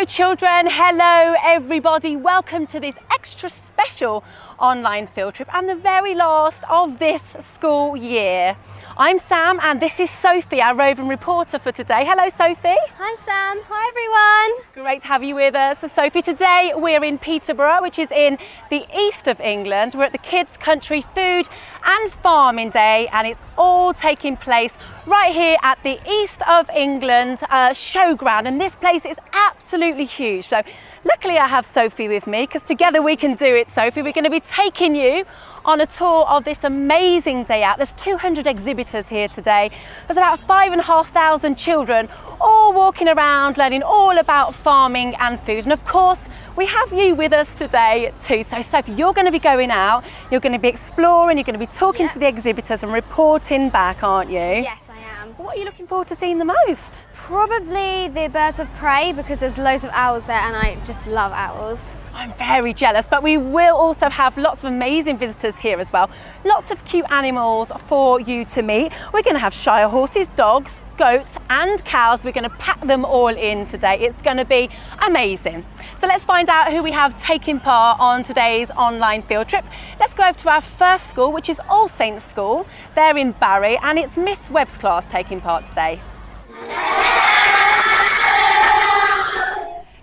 children, hello everybody, welcome to this extra special online field trip and the very last of this school year. I'm Sam and this is Sophie, our roving reporter for today. Hello Sophie. Hi Sam, hi everyone. Great to have you with us. So Sophie, today we're in Peterborough, which is in the east of England. We're at the Kids Country Food and Farming Day and it's all taking place right here at the East of England showground, and this place is absolutely huge. So luckily I have Sophie with me because together we can do it. Sophie, we're going to be taking you on a tour of this amazing day out. There's 200 exhibitors here today. There's about 5,500 children all walking around learning all about farming and food, and of course we have you with us today too. So Sophie, you're going to be going out, you're going to be exploring, you're going to be talking to the exhibitors and reporting back, aren't you? Yes, I am. What are you looking forward to seeing the most? Probably the birds of prey because there's loads of owls there and I just love owls. I'm very jealous, but we will also have lots of amazing visitors here as well. Lots of cute animals for you to meet. We're going to have Shire horses, dogs, goats and cows. We're going to pack them all in today. It's going to be amazing. So let's find out who we have taking part on today's online field trip. Let's go over to our first school, which is All Saints School. They're in Barry and it's Miss Webb's class taking part today.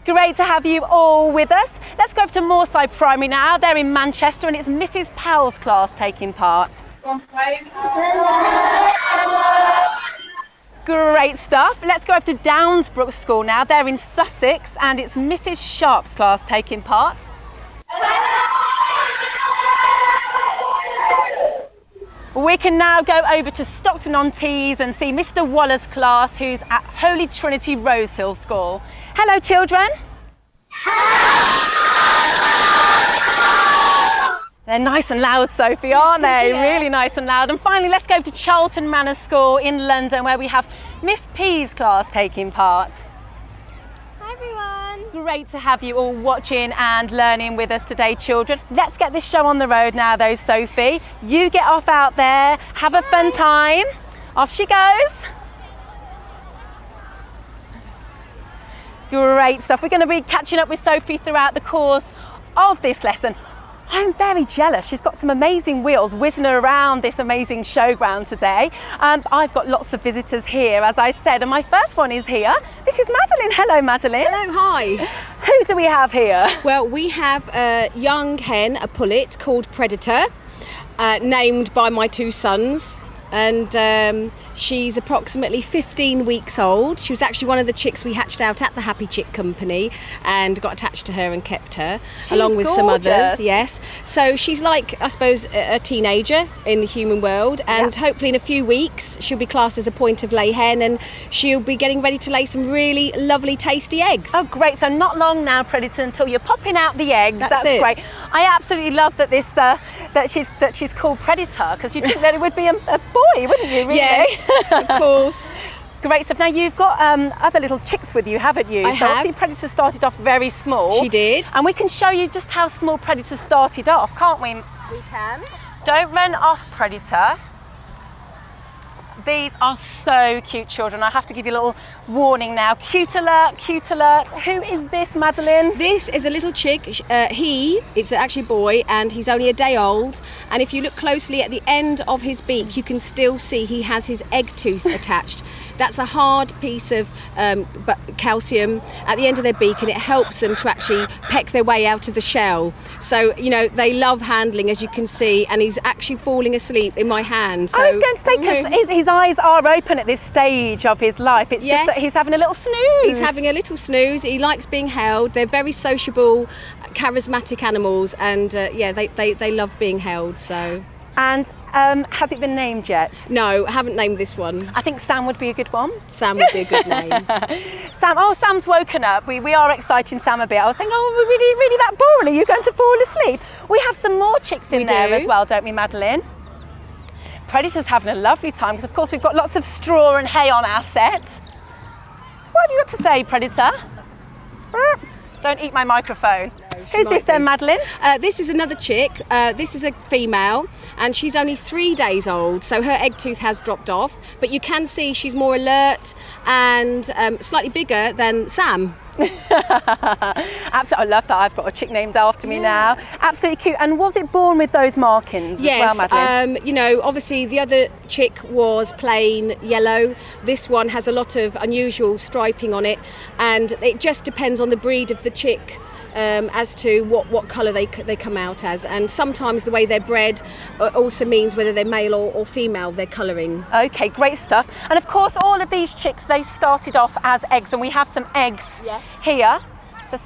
Great to have you all with us. Let's go over to Moorside Primary now. They're in Manchester and it's Mrs. Powell's class taking part. Great stuff. Let's go over to Downsbrook School now. They're in Sussex and it's Mrs. Sharp's class taking part. We can now go over to Stockton-on-Tees and see Mr. Waller's class, who's at Holy Trinity Rosehill School. Hello children. They're nice and loud, Sophie, aren't they? Yeah. Really nice and loud. And finally, let's go to Charlton Manor School in London, where we have Miss P's class taking part. Hi everyone. Great to have you all watching and learning with us today, children. Let's get this show on the road now, though, Sophie. You get off out there, have a fun time. Off she goes. Great stuff. We're going to be catching up with Sophie throughout the course of this lesson. I'm very jealous. She's got some amazing wheels whizzing around this amazing showground today. I've got lots of visitors here, as I said, and my first one is here. This is Madeline. Hello, Madeline. Hello, hi. Who do we have here? Well, we have a young hen, a pullet called Predator, named by my two sons. And she's approximately 15 weeks old. She was actually one of the chicks we hatched out at the Happy Chick Company and got attached to her and kept her, along with some others. Yes. So she's like, I suppose, a teenager in the human world, and hopefully in a few weeks she'll be classed as a point of lay hen and she'll be getting ready to lay some really lovely tasty eggs. Oh great, so not long now, Predator, until you're popping out the eggs. That's it. Great. I absolutely love that this that she's called Predator, because you'd think that it would be a boy, wouldn't you, really? Yes, of course. Great stuff. Now you've got other little chicks with you, haven't you? I so have. obviously Predator started off very small. She did. And we can show you just how small Predator started off, can't we? We can. Don't run off, Predator. These are so cute, children. I have to give you a little warning now. Cute alert, cute alert. Who is this, Madeline? This is a little chick. He is actually a boy and he's only a day old. And if you look closely at the end of his beak, you can still see he has his egg tooth attached. That's a hard piece of calcium at the end of their beak, and it helps them to actually peck their way out of the shell. So, you know, they love handling, as you can see, and he's actually falling asleep in my hand. So, I was going to say, because his eyes are open at this stage of his life. It's just that he's having a little snooze. He's having a little snooze. He likes being held. They're very sociable, charismatic animals, and they love being held. So. And has it been named yet? No, I haven't named this one. I think Sam would be a good one. Sam would be a good name. Sam's woken up. We are exciting Sam a bit. I was thinking, oh, we're really that boring. Are you going to fall asleep? We have some more chicks in there as well, don't we, Madeline? Predator's having a lovely time because, of course, we've got lots of straw and hay on our set. What have you got to say, Predator? Don't eat my microphone. No. she Who's this might then, be. Madeline? This is another chick. This is a female, and she's only 3 days old, so her egg tooth has dropped off. But you can see she's more alert and slightly bigger than Sam. Absolutely, I love that. I've got a chick named after me now. Absolutely cute. And was it born with those markings Yes, as well, Madeline? you know, obviously the other chick was plain yellow. This one has a lot of unusual striping on it, and it just depends on the breed of the chick. As to what colour they come out as, and sometimes the way they're bred also means whether they're male or female, their colouring. Okay, great stuff. And of course, all of these chicks, they started off as eggs, and we have some eggs here. So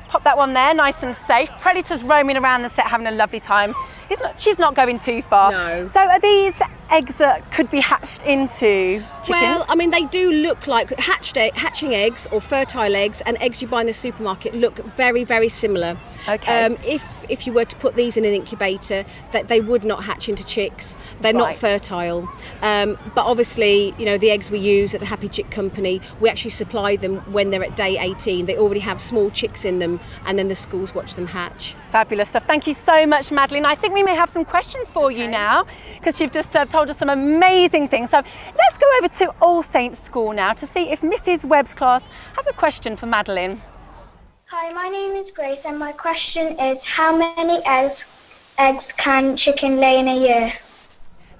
pop that one there, nice and safe. Predator's roaming around the set, having a lovely time. She's not going too far. No. So are these eggs that could be hatched into chickens? Well, I mean, they do look like hatching eggs or fertile eggs, and eggs you buy in the supermarket look very, very similar. Okay. If you were to put these in an incubator, that they would not hatch into chicks. They're not Right. fertile. But obviously, you know, the eggs we use at the Happy Chick Company, we actually supply them when they're at day 18. They already have small chicks in them, and then the schools watch them hatch. Fabulous stuff. Thank you so much, Madeline. I think we may have some questions for you now, because you've just told us some amazing things. So let's go over to All Saints School now to see if Mrs. Webb's class has a question for Madeline. Hi, my name is Grace, and my question is, how many eggs can chicken lay in a year?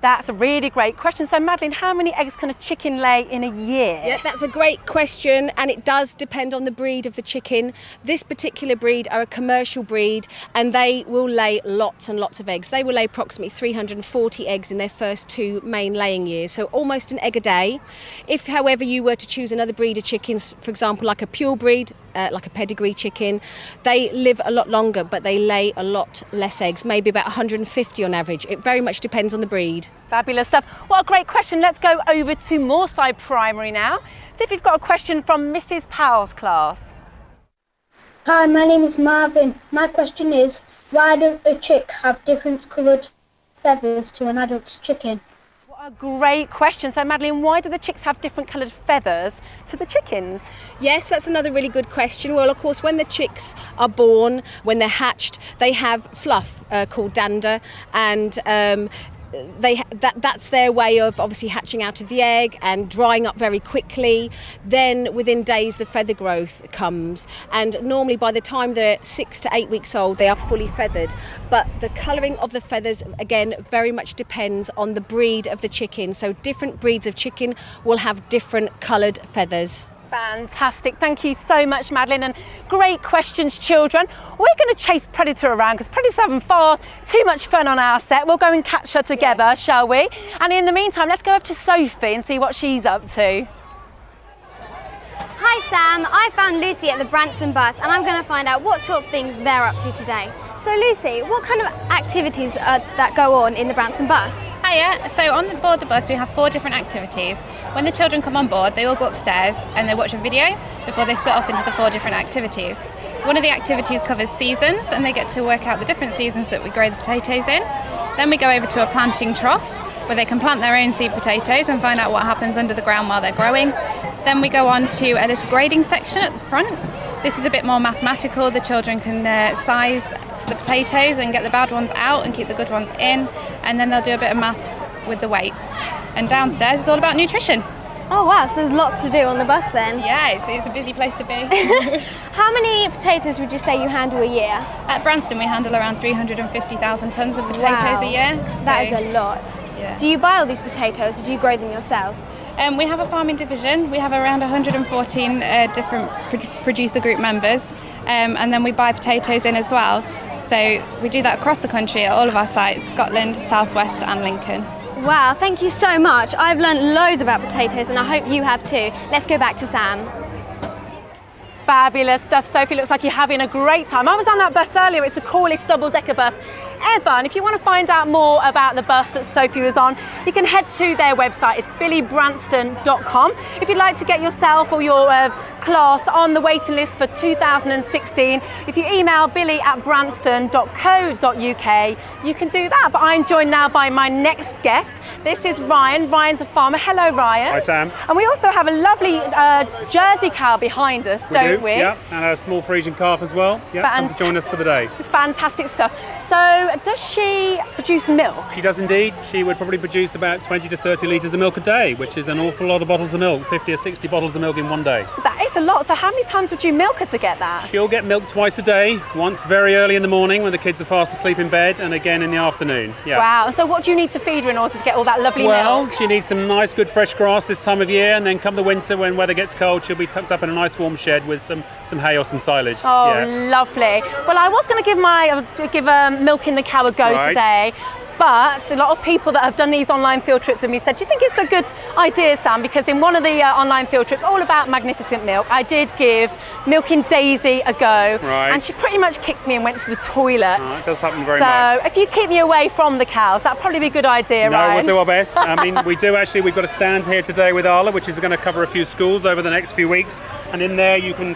That's a really great question. So Madeline, how many eggs can a chicken lay in a year? Yeah, that's a great question, and it does depend on the breed of the chicken. This particular breed are a commercial breed, and they will lay lots and lots of eggs. They will lay approximately 340 eggs in their first 2 main laying years, so almost an egg a day. If, however, you were to choose another breed of chickens, for example, like a pure breed, like a pedigree chicken, they live a lot longer, but they lay a lot less eggs, maybe about 150 on average. It very much depends on the breed. Fabulous stuff. What a great question. Let's go over to Moorside Primary now. See if you've got a question from Mrs. Powell's class. Hi, my name is Marvin. My question is, why does a chick have different coloured feathers to an adult chicken? What a great question. So Madeline, why do the chicks have different coloured feathers to the chickens? Yes, that's another really good question. Well, of course, when the chicks are born, when they're hatched, they have fluff called dander, and that's their way of obviously hatching out of the egg and drying up very quickly. Then within days the feather growth comes, and normally by the time they're 6 to 8 weeks old they are fully feathered. But the colouring of the feathers again very much depends on the breed of the chicken. So different breeds of chicken will have different coloured feathers. Fantastic. Thank you so much, Madeline, and great questions, children. We're going to chase Predator around because Predator's having far too much fun on our set. We'll go and catch her together, shall we? And in the meantime, let's go over to Sophie and see what she's up to. Hi Sam, I found Lucy at the Branson bus and I'm going to find out what sort of things they're up to today. So Lucy, what kind of activities that go on in the Branson bus? Hiya. So on board the bus we have 4 different activities. When the children come on board, they all go upstairs and they watch a video before they split off into the 4 different activities. One of the activities covers seasons, and they get to work out the different seasons that we grow the potatoes in. Then we go over to a planting trough where they can plant their own seed potatoes and find out what happens under the ground while they're growing. Then we go on to a little grading section at the front. This is a bit more mathematical. The children can size the potatoes and get the bad ones out and keep the good ones in, and then they'll do a bit of maths with the weights. And downstairs is all about nutrition. Oh wow, so there's lots to do on the bus then. Yeah, it's a busy place to be. How many potatoes would you say you handle a year? At Branston we handle around 350,000 tonnes of potatoes Wow. a year. That So, is a lot. yeah. Do you buy all these potatoes or do you grow them yourselves? We have a farming division. We have around 114 different producer group members, and then we buy potatoes in as well. So we do that across the country at all of our sites, Scotland, South West and Lincoln. Wow, thank you so much. I've learned loads about potatoes and I hope you have too. Let's go back to Sam. Fabulous stuff, Sophie. Looks like you're having a great time. I was on that bus earlier. It's the coolest double-decker bus ever. And if you want to find out more about the bus that Sophie was on, you can head to their website. It's billybranston.com. If you'd like to get yourself or your class on the waiting list for 2016, if you email billy@branston.co.uk, you can do that. But I'm joined now by my next guest. This is Ryan. Ryan's a farmer. Hello, Ryan. Hi, Sam. And we also have a lovely Jersey cow behind us, don't we? Yeah, and a small Frisian calf as well. Yeah, come to join us for the day. Fantastic stuff. So, does she produce milk? She does indeed. She would probably produce about 20 to 30 litres of milk a day, which is an awful lot of bottles of milk, 50 or 60 bottles of milk in one day. That is a lot. So how many times would you milk her to get that? She'll get milk twice a day, once very early in the morning when the kids are fast asleep in bed, and again in the afternoon. Yeah. Wow. And so what do you need to feed her in order to get all that lovely Well, milk? she needs some nice good fresh grass this time of year, and then come the winter when weather gets cold, she'll be tucked up in a nice warm shed with some hay or some silage. Oh, yeah. lovely. Well, I was going to give milking the cow a go today, but a lot of people that have done these online field trips with me said, do you think it's a good idea, Sam? Because in one of the online field trips, all about magnificent milk, I did give milking Daisy a go, and she pretty much kicked me and went to the toilet. Oh, it does happen very much. So if you keep me away from the cows, that'd probably be a good idea, No, Ryan. we'll do our best. I mean, we've got a stand here today with Arla, which is going to cover a few schools over the next few weeks, and in there you can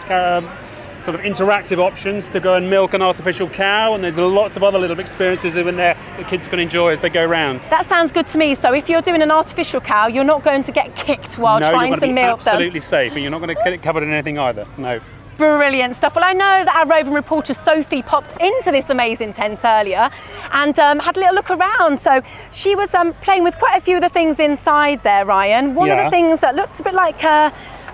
sort of interactive options to go and milk an artificial cow, and there's lots of other little experiences in there the kids can enjoy as they go around. That sounds good to me. So if you're doing an artificial cow, you're not going to get kicked while trying to milk them. No, you're going to be absolutely safe, and you're not going to get it covered in anything either. No. Brilliant stuff. Well, I know that our roving reporter Sophie popped into this amazing tent earlier and had a little look around. So she was playing with quite a few of the things inside there, Ryan. One of the things that looked a bit like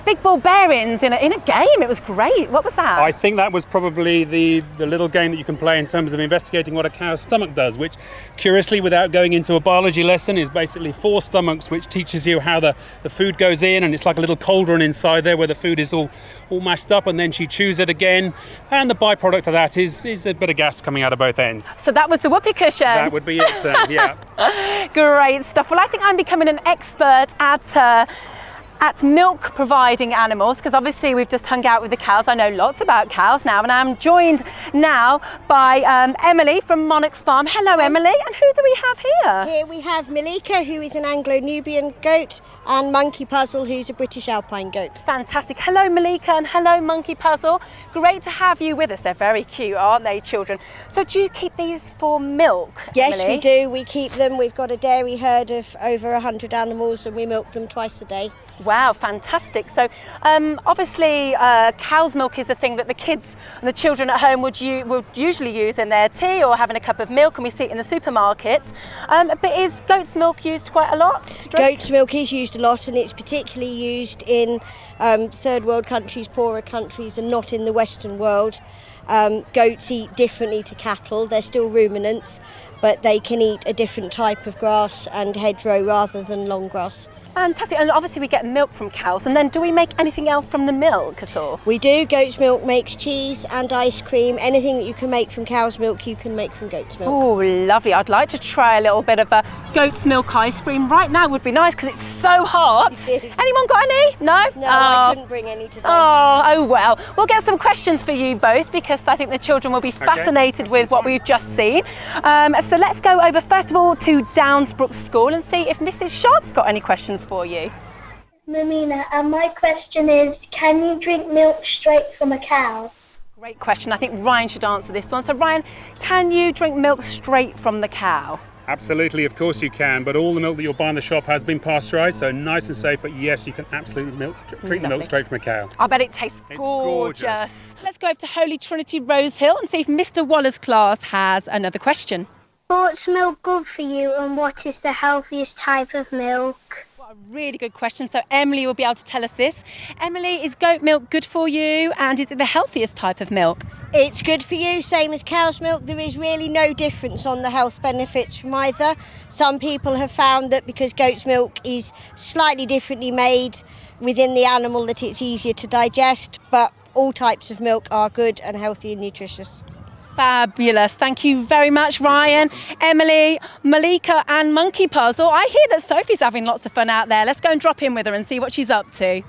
big ball bearings in a game. It was great. What was that? I think that was probably the little game that you can play in terms of investigating what a cow's stomach does, which, curiously, without going into a biology lesson, is basically 4 stomachs, which teaches you how the food goes in, and it's like a little cauldron inside there where the food is all mashed up, and then she chews it again, and the byproduct of that is a bit of gas coming out of both ends. So that was the whoopee cushion. That would be it, yeah. Great stuff. Well, I think I'm becoming an expert at milk providing animals, because obviously we've just hung out with the cows. I know lots about cows now, and I'm joined now by Emily from Monarch Farm. Hello, Emily. And who do we have here? Here we have Malika, who is an Anglo-Nubian goat, and Monkey Puzzle, who's a British Alpine goat. Fantastic. Hello, Malika, and hello, Monkey Puzzle. Great to have you with us. They're very cute, aren't they, children? So do you keep these for milk, Yes, Emily? we do. We keep them. We've got a dairy herd of over 100 animals, and we milk them twice a day. Wow, fantastic. So obviously cow's milk is a thing that the kids and the children at home would usually use in their tea or having a cup of milk, and we see it in the supermarkets. But is goat's milk used quite a lot to drink? Goat's milk is used a lot, and it's particularly used in third world countries, poorer countries, and not in the Western world. Goats eat differently to cattle. They're still ruminants, but they can eat a different type of grass and hedgerow rather than long grass. Fantastic. And obviously we get milk from cows, and then do we make anything else from the milk at all? We do. Goat's milk makes cheese and ice cream. Anything that you can make from cow's milk, you can make from goat's milk. Oh, lovely. I'd like to try a little bit of a goat's milk ice cream right now. Would be nice because it's so hot. It is. Anyone got any? No? No, I couldn't bring any today. Oh well. We'll get some questions for you both, because I think the children will be fascinated with what we've just seen. So let's go over first of all to Downsbrook School and see if Mrs. Sharp's got any questions for you. Mamina, and my question is, can you drink milk straight from a cow? Great question. I think Ryan should answer this one. So Ryan, can you drink milk straight from the cow? Absolutely, of course you can, but all the milk that you'll buy in the shop has been pasteurised, so nice and safe, but yes, you can absolutely drink the milk straight from a cow. I bet it tastes It's gorgeous. gorgeous. Let's go over to Holy Trinity Rosehill and see if Mr. Waller's class has another question. What's milk good for you, and what is the healthiest type of milk? What a really good question. So Emily will be able to tell us this. Emily, is goat milk good for you, and is it the healthiest type of milk? It's good for you, same as cow's milk. There is really no difference on the health benefits from either. Some people have found that because goat's milk is slightly differently made within the animal, that it's easier to digest, but all types of milk are good and healthy and nutritious. Fabulous. Thank you very much, Ryan, Emily, Malika and Monkey Puzzle. I hear that Sophie's having lots of fun out there. Let's go and drop in with her and see what she's up to.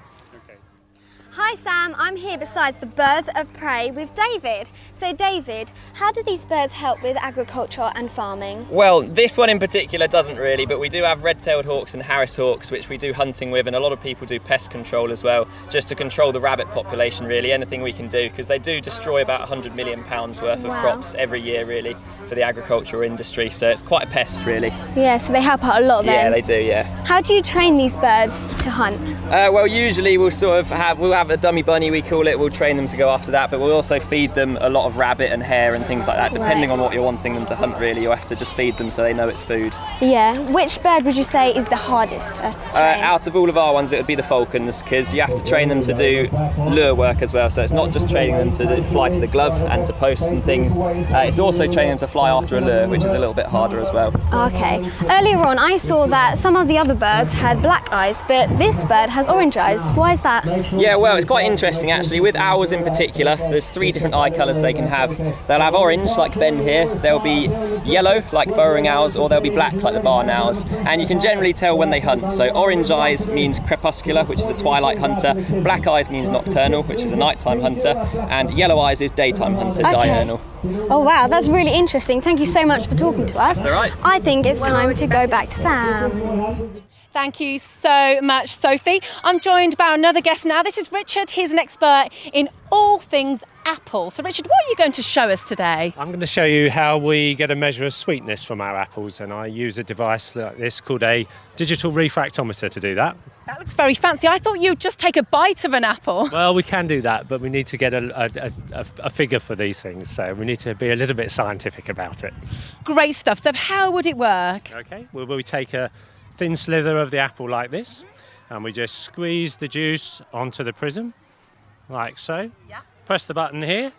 Hi Sam, I'm here besides the birds of prey with David. So David, how do these birds help with agriculture and farming? Well, this one in particular doesn't really, but we do have red-tailed hawks and Harris hawks, which we do hunting with, and a lot of people do pest control as well, just to control the rabbit population really, anything we can do, because they do destroy about £100 million worth of crops every year really for the agricultural industry, so it's quite a pest really. Yeah, so they help out a lot then. Yeah, they do, yeah. How do you train these birds to hunt? Well, usually we'll have a dummy bunny, we call it. We'll train them to go after that, but we'll also feed them a lot of rabbit and hare and things like that. Depending on what you're wanting them to hunt, really, you'll have to just feed them so they know it's food. Yeah. Which bird would you say is the hardest to train? Out of all of our ones, it would be the falcons, because you have to train them to do lure work as well. So it's not just training them to fly to the glove and to posts and things. It's also training them to fly after a lure, which is a little bit harder as well. Okay. Earlier on, I saw that some of the other birds had black eyes, but this bird has orange eyes. Why is that? Yeah, well, it's quite interesting actually. With owls in particular, there's 3 different eye colours they can have. They'll have orange, like Ben here, they'll be yellow, like burrowing owls, or they'll be black, like the barn owls. And you can generally tell when they hunt. So orange eyes means crepuscular, which is a twilight hunter. Black eyes means nocturnal, which is a nighttime hunter. And yellow eyes is daytime hunter, diurnal. Oh wow, that's really interesting. Thank you so much for talking to us. That's all right. I think it's time to go back to Sam. Thank you so much, Sophie. I'm joined by another guest now. This is Richard. He's an expert in all things apple. So Richard, what are you going to show us today? I'm going to show you how we get a measure of sweetness from our apples, and I use a device like this called a digital refractometer to do that. That looks very fancy. I thought you'd just take a bite of an apple. Well, we can do that, but we need to get a figure for these things, so we need to be a little bit scientific about it. Great stuff. So how would it work? Okay, well, we take a thin slither of the apple like this, and we just squeeze the juice onto the prism, like so. Yeah. Press the button here,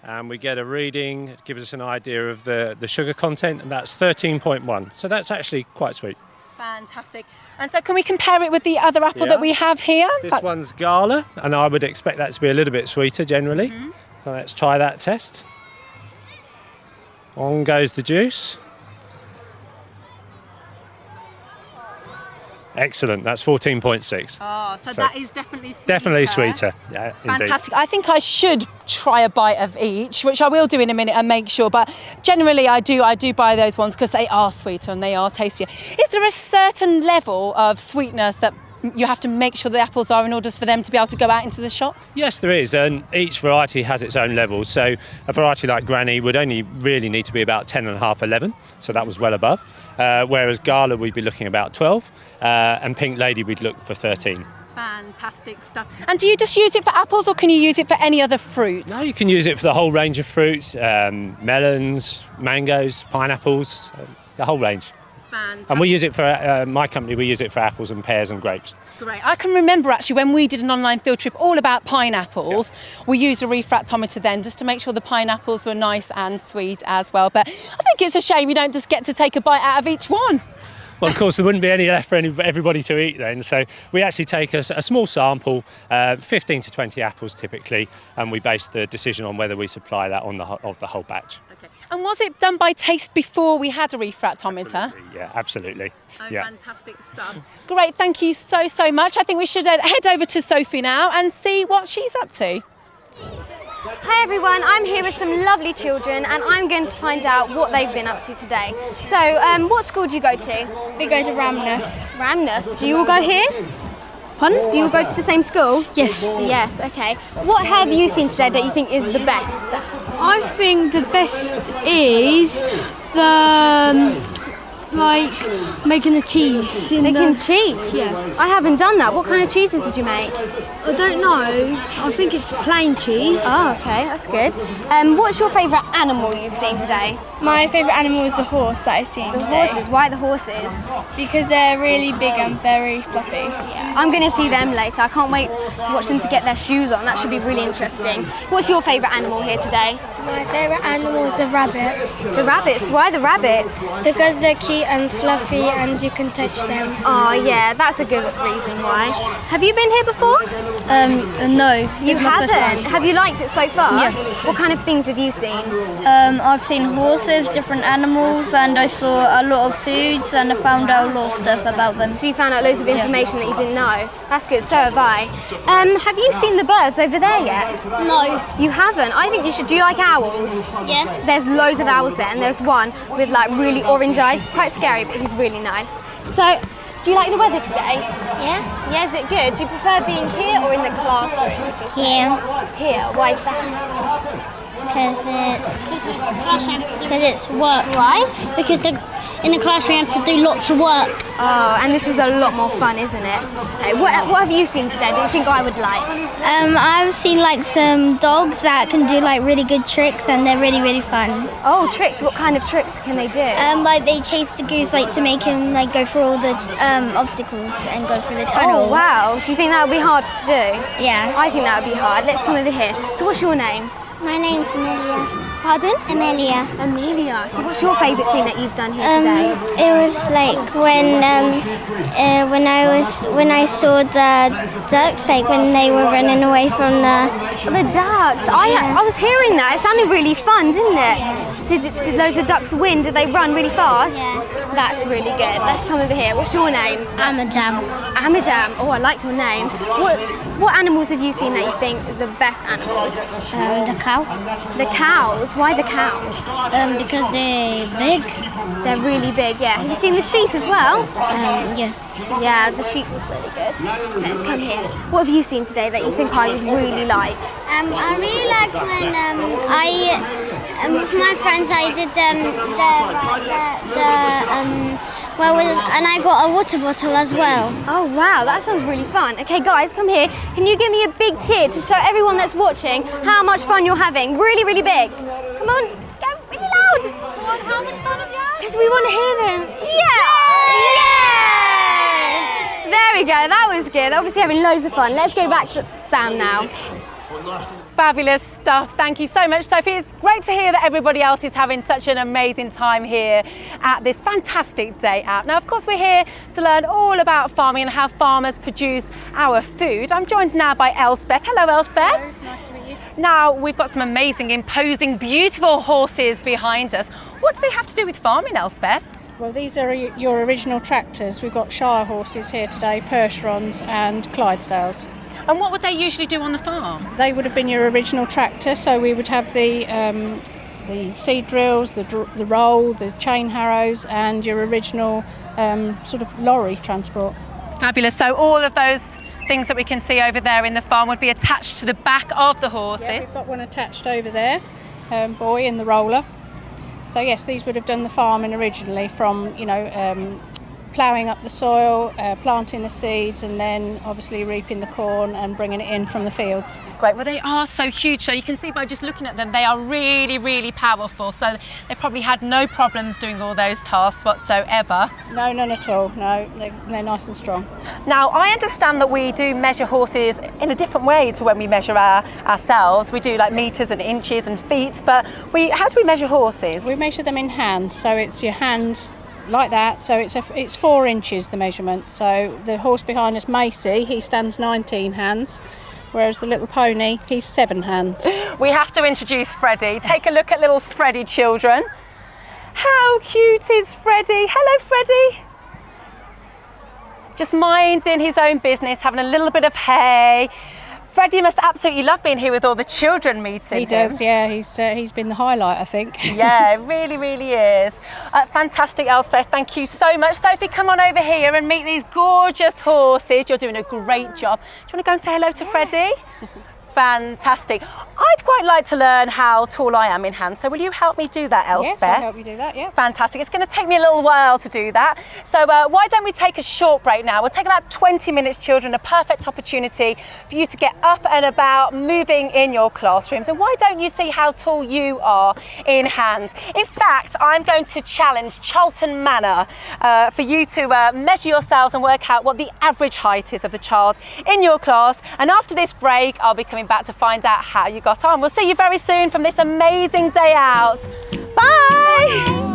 and we get a reading. It gives us an idea of the sugar content, and that's 13.1. So that's actually quite sweet. Fantastic. And so can we compare it with the other apple that we have here? This one's Gala, and I would expect that to be a little bit sweeter generally. Mm-hmm. So let's try that test. On goes the juice. Excellent, that's 14.6. Oh, so that is definitely sweeter. Definitely sweeter, yeah, Fantastic. Indeed. I think I should try a bite of each, which I will do in a minute and make sure, but generally I do buy those ones because they are sweeter and they are tastier. Is there a certain level of sweetness that you have to make sure the apples are in order for them to be able to go out into the shops? Yes, there is, and each variety has its own level. So a variety like Granny would only really need to be about 10.5, 11, so that was well above. Whereas Gala, we'd be looking about 12, and Pink Lady, we'd look for 13. Fantastic stuff. And do you just use it for apples, or can you use it for any other fruit? No, you can use it for the whole range of fruits, melons, mangoes, pineapples, the whole range. Fantastic. And we use it for, my company, we use it for apples and pears and grapes. Great. I can remember actually when we did an online field trip all about pineapples, we used a refractometer then just to make sure the pineapples were nice and sweet as well. But I think it's a shame you don't just get to take a bite out of each one. Well, of course, there wouldn't be any left for everybody to eat then. So we actually take a small sample, 15 to 20 apples typically, and we base the decision on whether we supply that on the whole batch. Okay. And was it done by taste before we had a refractometer? Absolutely, yeah, absolutely. Oh, yeah. Fantastic stuff. Great, thank you so much. I think we should head over to Sophie now and see what she's up to. Hi everyone, I'm here with some lovely children and I'm going to find out what they've been up to today. So, what school do you go to? We go to Ramneth. Ramneth. Do you all go here? Pardon? Do you all go to the same school? Yes. Yes, okay. What have you seen today that you think is the best? I think the best is the making the cheese. Making cheese? Yeah. I haven't done that. What kind of cheeses did you make? I don't know. I think it's plain cheese. Oh, okay, that's good. What's your favourite animal you've seen today? My favourite animal is the horse that I've seen The today. horses. Why the horses? Because they're really big and very fluffy. Yeah, I'm going to see them later. I can't wait to watch them to get their shoes on. That should be really interesting. What's your favourite animal here today? My favourite animal is a rabbit. The rabbits. Why the rabbits? Because they're cute and fluffy and you can touch them. Oh yeah, that's a good reason why. Have you been here before? No. You haven't? Have you liked it so far? Yeah. What kind of things have you seen? I've seen horses, different animals, and I saw a lot of foods and I found out a lot of stuff about them. So you found out loads of information that you didn't know. That's good, so have I. Have you seen the birds over there yet? No. You haven't? I think you should. Do you like owls? Yeah. There's loads of owls there, and there's one with like really orange eyes. It's quite scary, but he's really nice. So, do you like the weather today? Yeah. Yeah, is it good? Do you prefer being here or in the classroom, would you say? Here. Why is that? Because it's work. Why? Because in the classroom you have to do lots of work. Oh, and this is a lot more fun, isn't it? Okay, what have you seen today that you think I would like? I've seen like some dogs that can do like really good tricks and they're really, really fun. Oh, tricks. What kind of tricks can they do? Like they chase the goose like to make him like go through all the obstacles and go through the tunnel. Oh, wow. Do you think that would be hard to do? Yeah. I think that would be hard. Let's come over here. So what's your name? My name's Amelia. Pardon? Amelia. Amelia. So what's your favourite thing that you've done here today? It was like when I saw the ducks, like when they were running away from the ducks. I was hearing that. It sounded really fun, didn't it? Did loads of ducks win? Did they run really fast? Yeah. That's really good. Let's come over here. What's your name? Amajam. Amajam. Oh, I like your name. What animals have you seen that you think are the best animals? The cow. The cows. Why the cows? Because they're big. They're really big, yeah. Have you seen the sheep as well? Yeah. Yeah, the sheep was really good. Okay, let's come here. What have you seen today that you think I would really like? I really like when with my friends I did and I got a water bottle as well. Oh wow, that sounds really fun. Okay guys, come here. Can you give me a big cheer to show everyone that's watching how much fun you're having? Really, really big. Come on, go really loud. Come on, how much fun have you had? Because we want to hear them. Yeah! Yeah! There we go, that was good. Obviously having loads of fun. Let's go back to Sam now. Fabulous stuff. Thank you so much, Sophie. It's great to hear that everybody else is having such an amazing time here at this fantastic day out. Now, of course, we're here to learn all about farming and how farmers produce our food. I'm joined now by Elspeth. Hello, Elspeth. Hello, nice to meet you. Now, we've got some amazing, imposing, beautiful horses behind us. What do they have to do with farming, Elspeth? Well, these are your original tractors. We've got Shire horses here today, Percherons and Clydesdales. And what would they usually do on the farm? They would have been your original tractor, so we would have the seed drills, the roll, the chain harrows, and your original sort of lorry transport. Fabulous. So all of those things that we can see over there in the farm would be attached to the back of the horses. Yeah, we've got one attached over there, boy in the roller. So yes, these would have done the farming originally from, ploughing up the soil, planting the seeds, and then obviously reaping the corn and bringing it in from the fields. Great. Well, they are so huge. So you can see by just looking at them, they are really, really powerful. So they probably had no problems doing all those tasks whatsoever. No, none at all. No, they're nice and strong. Now, I understand that we do measure horses in a different way to when we measure ourselves. We do like meters and inches and feet, but how do we measure horses? We measure them in hands. So it's your hand like that, so it's 4 inches the measurement. So the horse behind us, Macy, he stands 19 hands, whereas the little pony, he's 7 hands. We have to introduce Freddie. Take a look at little Freddie, children. How cute is Freddie? Hello, Freddie. Just minding his own business, having a little bit of hay. Freddie must absolutely love being here with all the children meeting. He does, yeah. He's been the highlight, I think. Yeah, it really, really is. Fantastic, Elspeth. Thank you so much. Sophie, come on over here and meet these gorgeous horses. You're doing a great job. Do you want to go and say hello to Freddie? Fantastic. I'd quite like to learn how tall I am in hand, so will you help me do that, Elspeth? Yes, I'll help you do that, yeah. Fantastic. It's going to take me a little while to do that. So why don't we take a short break now? We'll take about 20 minutes, children, a perfect opportunity for you to get up and about, moving in your classrooms. And why don't you see how tall you are in hands? In fact, I'm going to challenge Charlton Manor for you to measure yourselves and work out what the average height is of the child in your class. And after this break, I'll be coming back to find out how you got on. We'll see you very soon from this amazing day out. Bye.